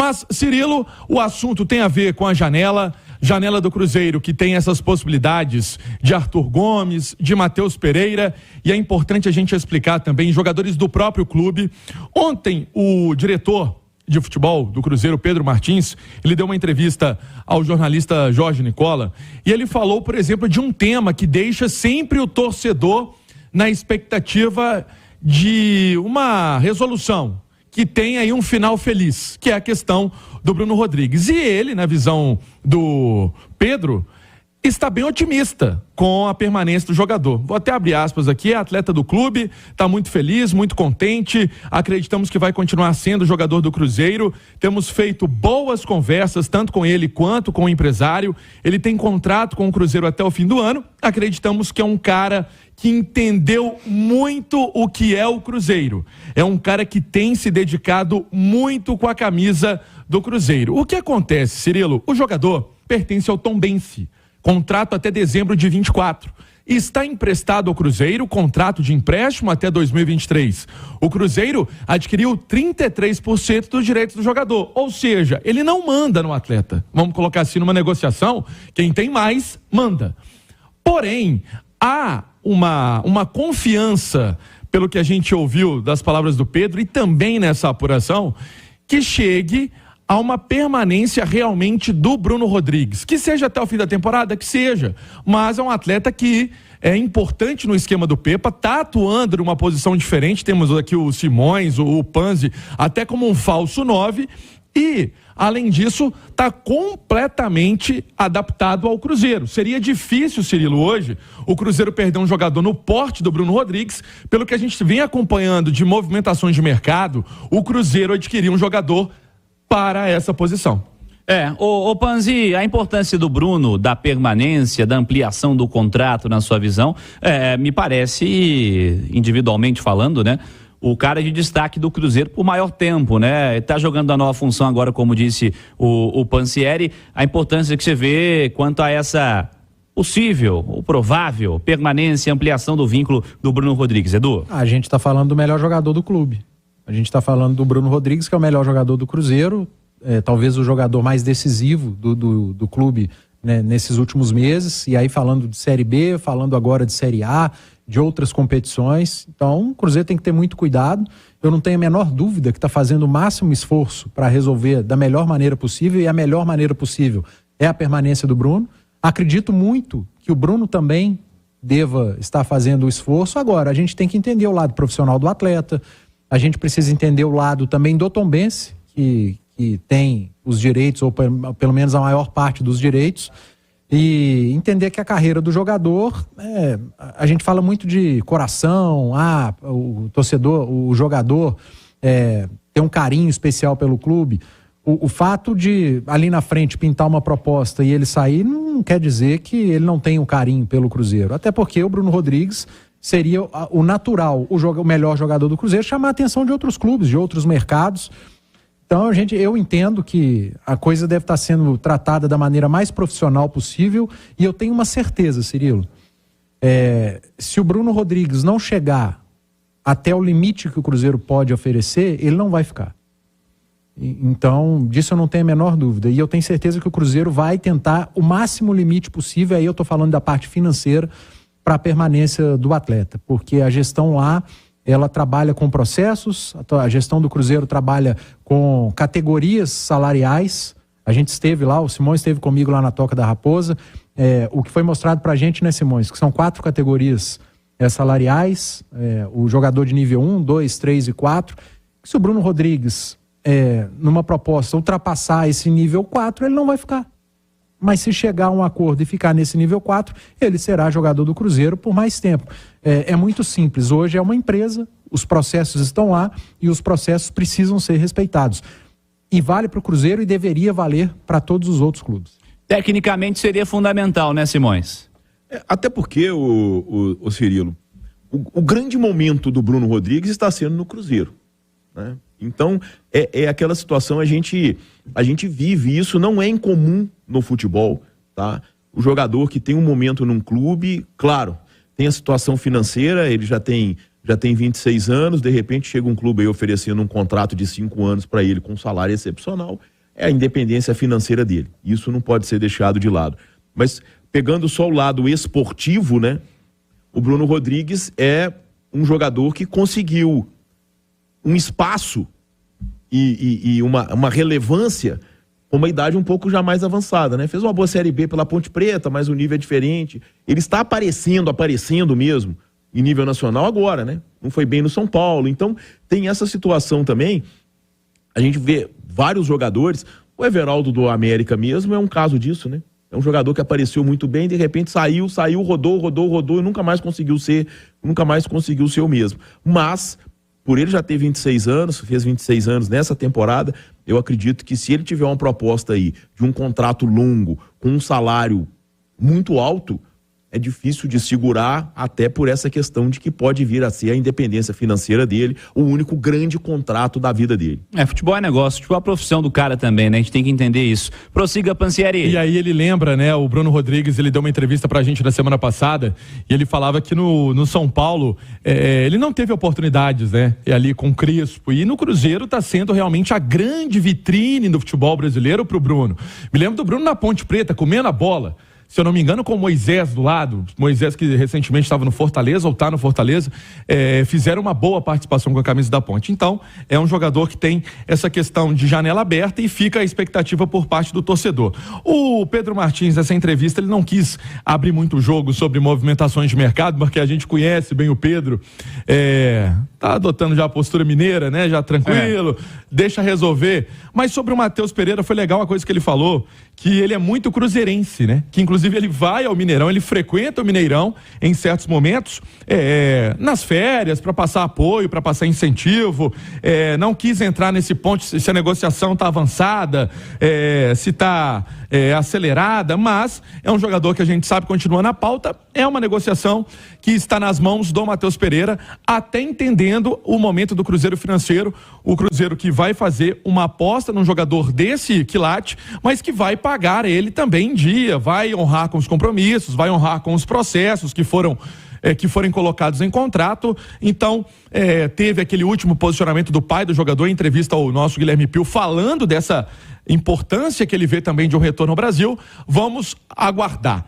Mas, Cirilo, o assunto tem a ver com a janela do Cruzeiro, que tem essas possibilidades de Arthur Gomes, de Matheus Pereira, e é importante a gente explicar também jogadores do próprio clube. Ontem, o diretor de futebol do Cruzeiro, Pedro Martins, ele deu uma entrevista ao jornalista Jorge Nicola, e ele falou, por exemplo, de um tema que deixa sempre o torcedor na expectativa de uma resolução que tem aí um final feliz, que é a questão do Bruno Rodrigues. E ele, na visão do Pedro, está bem otimista com a permanência do jogador. Vou até abrir aspas aqui, é atleta do clube, está muito feliz, muito contente, acreditamos que vai continuar sendo jogador do Cruzeiro, temos feito boas conversas, tanto com ele quanto com o empresário, ele tem contrato com o Cruzeiro até o fim do ano, acreditamos que é um cara que entendeu muito o que é o Cruzeiro, é um cara que tem se dedicado muito com a camisa do Cruzeiro. O que acontece, Cirilo? O jogador pertence ao Tombense, contrato até dezembro de 24. Está emprestado ao Cruzeiro, contrato de empréstimo até 2023. O Cruzeiro adquiriu 33% dos direitos do jogador, ou seja, ele não manda no atleta. Vamos colocar assim numa negociação, quem tem mais, manda. Porém, há uma confiança, pelo que a gente ouviu das palavras do Pedro e também nessa apuração, que chegue a uma permanência realmente do Bruno Rodrigues, que seja até o fim da temporada, que seja, mas é um atleta que é importante no esquema do Pepa, está atuando numa posição diferente, temos aqui o Simões, o Panzi, até como um falso 9, e, além disso, está completamente adaptado ao Cruzeiro. Seria difícil, Cirilo, hoje, o Cruzeiro perder um jogador no porte do Bruno Rodrigues, pelo que a gente vem acompanhando de movimentações de mercado, o Cruzeiro adquirir um jogador para essa posição. Ô Panzi, a importância do Bruno, da permanência, da ampliação do contrato, na sua visão, me parece, individualmente falando, né, o cara de destaque do Cruzeiro por maior tempo, né? Tá jogando a nova função agora, como disse o Pansieri, a importância que você vê quanto a essa possível ou provável permanência e ampliação do vínculo do Bruno Rodrigues. Edu? A gente tá falando do melhor jogador do clube. A gente está falando do Bruno Rodrigues, que é o melhor jogador do Cruzeiro, talvez o jogador mais decisivo do clube, né, nesses últimos meses, e aí falando de Série B, falando agora de Série A, de outras competições. Então o Cruzeiro tem que ter muito cuidado. Eu não tenho a menor dúvida que está fazendo o máximo esforço para resolver da melhor maneira possível, e a melhor maneira possível é a permanência do Bruno. Acredito muito que o Bruno também deva estar fazendo o esforço. Agora, a gente tem que entender o lado profissional do atleta, a gente precisa entender o lado também do Tombense, que tem os direitos, ou pelo menos a maior parte dos direitos, e entender que a carreira do jogador, a gente fala muito de coração, o torcedor, o jogador tem um carinho especial pelo clube. O fato de ali na frente pintar uma proposta e ele sair não quer dizer que ele não tem um carinho pelo Cruzeiro, até porque o Bruno Rodrigues seria o natural, o melhor jogador do Cruzeiro, chamar a atenção de outros clubes, de outros mercados. Então, eu entendo que a coisa deve estar sendo tratada da maneira mais profissional possível, e eu tenho uma certeza, Cirilo, se o Bruno Rodrigues não chegar até o limite que o Cruzeiro pode oferecer, ele não vai ficar. Então, disso eu não tenho a menor dúvida, e eu tenho certeza que o Cruzeiro vai tentar o máximo limite possível, aí eu estou falando da parte financeira, para a permanência do atleta, porque a gestão lá, ela trabalha com processos, a gestão do Cruzeiro trabalha com categorias salariais. A gente esteve lá, o Simões esteve comigo lá na Toca da Raposa, o que foi mostrado pra gente, né, Simões, que são 4 categorias salariais, o jogador de nível 1, 2, 3 e 4, se o Bruno Rodrigues, numa proposta, ultrapassar esse nível 4, ele não vai ficar. Mas se chegar a um acordo e ficar nesse nível 4, ele será jogador do Cruzeiro por mais tempo. É muito simples. Hoje é uma empresa, os processos estão lá e os processos precisam ser respeitados. E vale para o Cruzeiro e deveria valer para todos os outros clubes. Tecnicamente seria fundamental, né, Simões? Até porque, o Cirilo, o grande momento do Bruno Rodrigues está sendo no Cruzeiro, né? Então, é aquela situação, a gente vive isso, não é incomum no futebol, tá? O jogador que tem um momento num clube, claro, tem a situação financeira, ele já tem 26 anos, de repente chega um clube aí oferecendo um contrato de 5 anos para ele com um salário excepcional, é a independência financeira dele. Isso não pode ser deixado de lado. Mas pegando só o lado esportivo, né? O Bruno Rodrigues é um jogador que conseguiu um espaço e uma relevância com uma idade um pouco já mais avançada, né? Fez uma boa Série B pela Ponte Preta, mas o nível é diferente. Ele está aparecendo mesmo em nível nacional agora, né? Não foi bem no São Paulo. Então, tem essa situação também. A gente vê vários jogadores. O Everaldo do América mesmo é um caso disso, né? É um jogador que apareceu muito bem, de repente saiu, rodou e nunca mais conseguiu ser o mesmo. Mas, por ele já ter 26 anos, fez 26 anos nessa temporada, eu acredito que se ele tiver uma proposta aí de um contrato longo, com um salário muito alto, é difícil de segurar, até por essa questão de que pode vir a ser a independência financeira dele, o único grande contrato da vida dele. Futebol é negócio, futebol é a profissão do cara também, né? A gente tem que entender isso. Prossiga, Pansieri. E aí ele lembra, né? O Bruno Rodrigues, ele deu uma entrevista pra gente na semana passada, e ele falava que no São Paulo, ele não teve oportunidades, né? Ali com o Crespo, e no Cruzeiro tá sendo realmente a grande vitrine do futebol brasileiro pro Bruno. Me lembro do Bruno na Ponte Preta, comendo a bola. Se eu não me engano, com o Moisés do lado, Moisés que recentemente estava no Fortaleza, ou está no Fortaleza, fizeram uma boa participação com a camisa da Ponte. Então, é um jogador que tem essa questão de janela aberta e fica a expectativa por parte do torcedor. O Pedro Martins, nessa entrevista, ele não quis abrir muito jogo sobre movimentações de mercado, porque a gente conhece bem o Pedro, tá adotando já a postura mineira, né? Já tranquilo, deixa resolver. Mas sobre o Matheus Pereira, foi legal uma coisa que ele falou, que ele é muito cruzeirense, né? Que inclusive ele vai ao Mineirão, ele frequenta o Mineirão em certos momentos, nas férias, para passar apoio, para passar incentivo, não quis entrar nesse ponto se a negociação está avançada, se está acelerada, mas é um jogador que a gente sabe continua na pauta, é uma negociação que está nas mãos do Matheus Pereira, até entendendo o momento do Cruzeiro financeiro, o Cruzeiro que vai fazer uma aposta num jogador desse quilate, mas que vai pagar ele também em dia, vai honrar com os compromissos, vai honrar com os processos que forem colocados em contrato. Então, teve aquele último posicionamento do pai do jogador em entrevista ao nosso Guilherme Pio, falando dessa importância que ele vê também de um retorno ao Brasil. Vamos aguardar.